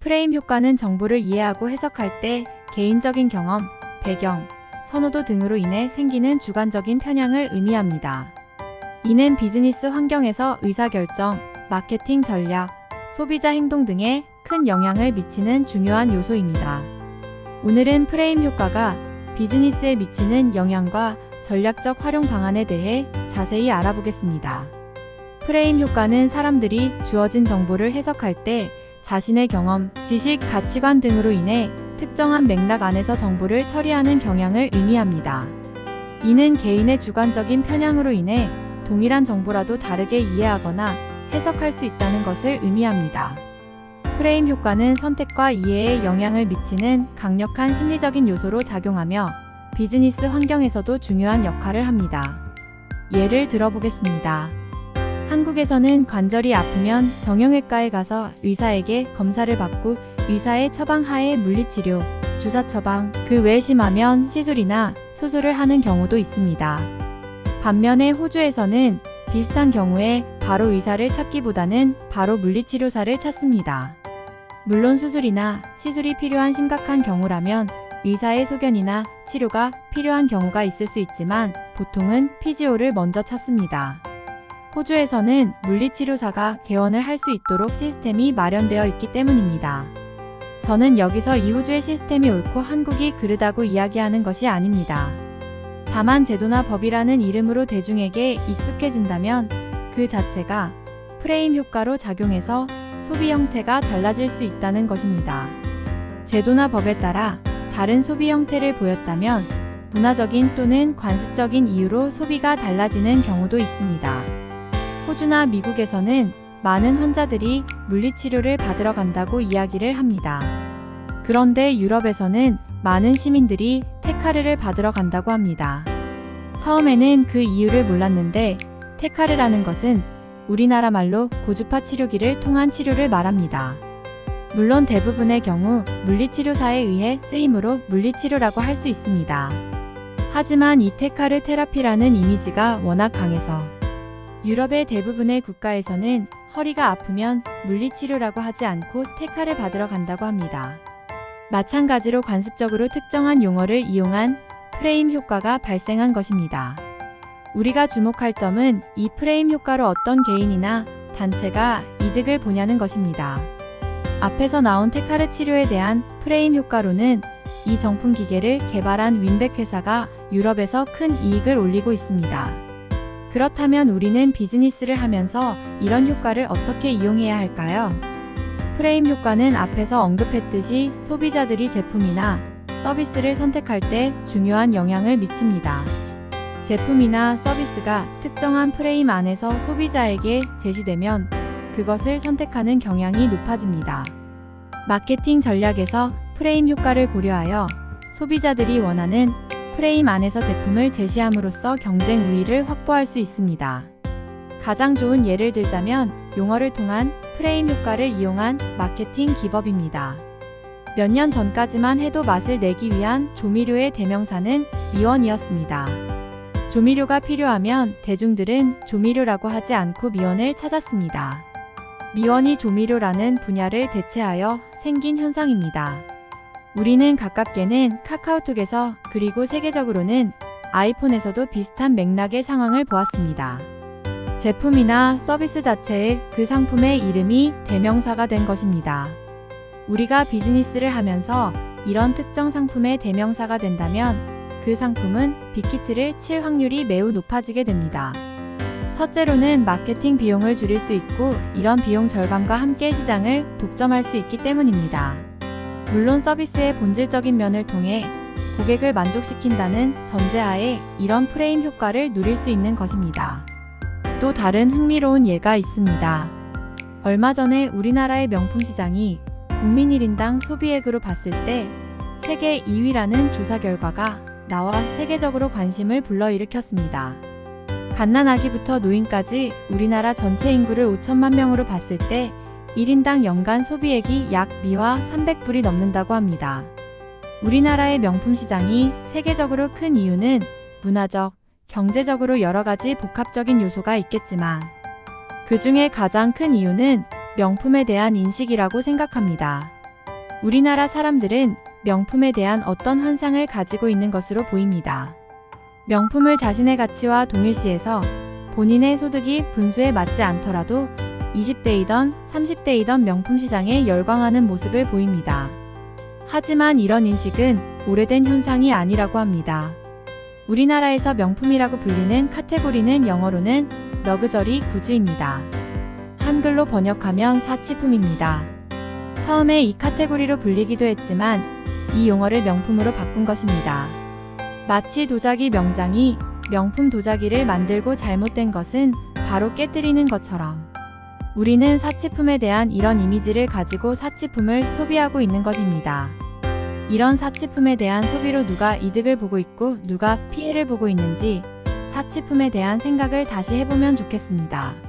프레임 효과는 정보를 이해하고 해석할 때 개인적인 경험, 배경, 선호도 등으로 인해 생기는 주관적인 편향을 의미합니다. 이는 비즈니스 환경에서 의사결정, 마케팅 전략, 소비자 행동 등에 큰 영향을 미치는 중요한 요소입니다. 오늘은 프레임 효과가 비즈니스에 미치는 영향과 전략적 활용 방안에 대해 자세히 알아보겠습니다. 프레임 효과는 사람들이 주어진 정보를 해석할 때 자신의 경험, 지식, 가치관 등으로 인해 특정한 맥락 안에서 정보를 처리하는 경향을 의미합니다. 이는 개인의 주관적인 편향으로 인해 동일한 정보라도 다르게 이해하거나 해석할 수 있다는 것을 의미합니다. 프레임 효과는 선택과 이해에 영향을 미치는 강력한 심리적인 요소로 작용하며 비즈니스 환경에서도 중요한 역할을 합니다. 예를 들어보겠습니다. 한국에서는 관절이 아프면 정형외과에 가서 의사에게 검사를 받고 의사의 처방하에 물리치료, 주사 처방, 그 외 심하면 시술이나 수술을 하는 경우도 있습니다. 반면에 호주에서는 비슷한 경우에 바로 의사를 찾기보다는 바로 물리치료사를 찾습니다. 물론 수술이나 시술이 필요한 심각한 경우라면 의사의 소견이나 치료가 필요한 경우가 있을 수 있지만 보통은 피지오를 먼저 찾습니다. 호주에서는 물리치료사가 개원을 할 수 있도록 시스템이 마련되어 있기 때문입니다. 저는 여기서 이 호주의 시스템이 옳고 한국이 그르다고 이야기하는 것이 아닙니다. 다만 제도나 법이라는 이름으로 대중에게 익숙해진다면 그 자체가 프레임 효과로 작용해서 소비 형태가 달라질 수 있다는 것입니다. 제도나 법에 따라 다른 소비 형태를 보였다면 문화적인 또는 관습적인 이유로 소비가 달라지는 경우도 있습니다. 호주나 미국에서는 많은 환자들이 물리치료를 받으러 간다고 이야기를 합니다. 그런데 유럽에서는 많은 시민들이 테카르를 받으러 간다고 합니다. 처음에는 그 이유를 몰랐는데 테카르라는 것은 우리나라 말로 고주파 치료기를 통한 치료를 말합니다. 물론 대부분의 경우 물리치료사에 의해 쓰임으로 물리치료라고 할 수 있습니다. 하지만 이 테카르 테라피라는 이미지가 워낙 강해서 유럽의 대부분의 국가에서는 허리가 아프면 물리치료라고 하지 않고 테카를 받으러 간다고 합니다. 마찬가지로 관습적으로 특정한 용어를 이용한 프레임 효과가 발생한 것입니다. 우리가 주목할 점은 이 프레임 효과로 어떤 개인이나 단체가 이득을 보냐는 것입니다. 앞에서 나온 테카르 치료에 대한 프레임 효과로는 이 정품 기계를 개발한 윈백 회사가 유럽에서 큰 이익을 올리고 있습니다. 그렇다면 우리는 비즈니스를 하면서 이런 효과를 어떻게 이용해야 할까요? 프레임 효과는 앞에서 언급했듯이 소비자들이 제품이나 서비스를 선택할 때 중요한 영향을 미칩니다. 제품이나 서비스가 특정한 프레임 안에서 소비자에게 제시되면 그것을 선택하는 경향이 높아집니다. 마케팅 전략에서 프레임 효과를 고려하여 소비자들이 원하는 프레임 안에서 제품을 제시함으로써 경쟁 우위를 확보할 수 있습니다. 가장 좋은 예를 들자면 용어를 통한 프레임 효과를 이용한 마케팅 기법입니다. 몇 년 전까지만 해도 맛을 내기 위한 조미료의 대명사는 미원이었습니다. 조미료가 필요하면 대중들은 조미료라고 하지 않고 미원을 찾았습니다. 미원이 조미료라는 분야를 대체하여 생긴 현상입니다. 우리는 가깝게는 카카오톡에서 그리고 세계적으로는 아이폰에서도 비슷한 맥락의 상황을 보았습니다. 제품이나 서비스 자체의 그 상품의 이름이 대명사가 된 것입니다. 우리가 비즈니스를 하면서 이런 특정 상품의 대명사가 된다면 그 상품은 빅히트를 칠 확률이 매우 높아지게 됩니다. 첫째로는 마케팅 비용을 줄일 수 있고 이런 비용 절감과 함께 시장을 독점할 수 있기 때문입니다. 물론 서비스의 본질적인 면을 통해 고객을 만족시킨다는 전제하에 이런 프레임 효과를 누릴 수 있는 것입니다. 또 다른 흥미로운 예가 있습니다. 얼마 전에 우리나라의 명품 시장이 국민 1인당 소비액으로 봤을 때 세계 2위라는 조사 결과가 나와 세계적으로 관심을 불러일으켰습니다. 갓난아기부터 노인까지 우리나라 전체 인구를 5천만 명으로 봤을 때 1인당 연간 소비액이 약 미화 300불이 넘는다고 합니다. 우리나라의 명품 시장이 세계적으로 큰 이유는 문화적, 경제적으로 여러 가지 복합적인 요소가 있겠지만 그 중에 가장 큰 이유는 명품에 대한 인식이라고 생각합니다. 우리나라 사람들은 명품에 대한 어떤 환상을 가지고 있는 것으로 보입니다. 명품을 자신의 가치와 동일시해서 본인의 소득이 분수에 맞지 않더라도 20대이던 30대이던 명품 시장에 열광하는 모습을 보입니다. 하지만 이런 인식은 오래된 현상이 아니라고 합니다. 우리나라에서 명품이라고 불리는 카테고리는 영어로는 럭저리 구즈입니다. 한글로 번역하면 사치품입니다. 처음에 이 카테고리로 불리기도 했지만 이 용어를 명품으로 바꾼 것입니다. 마치 도자기 명장이 명품 도자기를 만들고 잘못된 것은 바로 깨뜨리는 것처럼 우리는 사치품에 대한 이런 이미지를 가지고 사치품을 소비하고 있는 것입니다. 이런 사치품에 대한 소비로 누가 이득을 보고 있고 누가 피해를 보고 있는지 사치품에 대한 생각을 다시 해보면 좋겠습니다.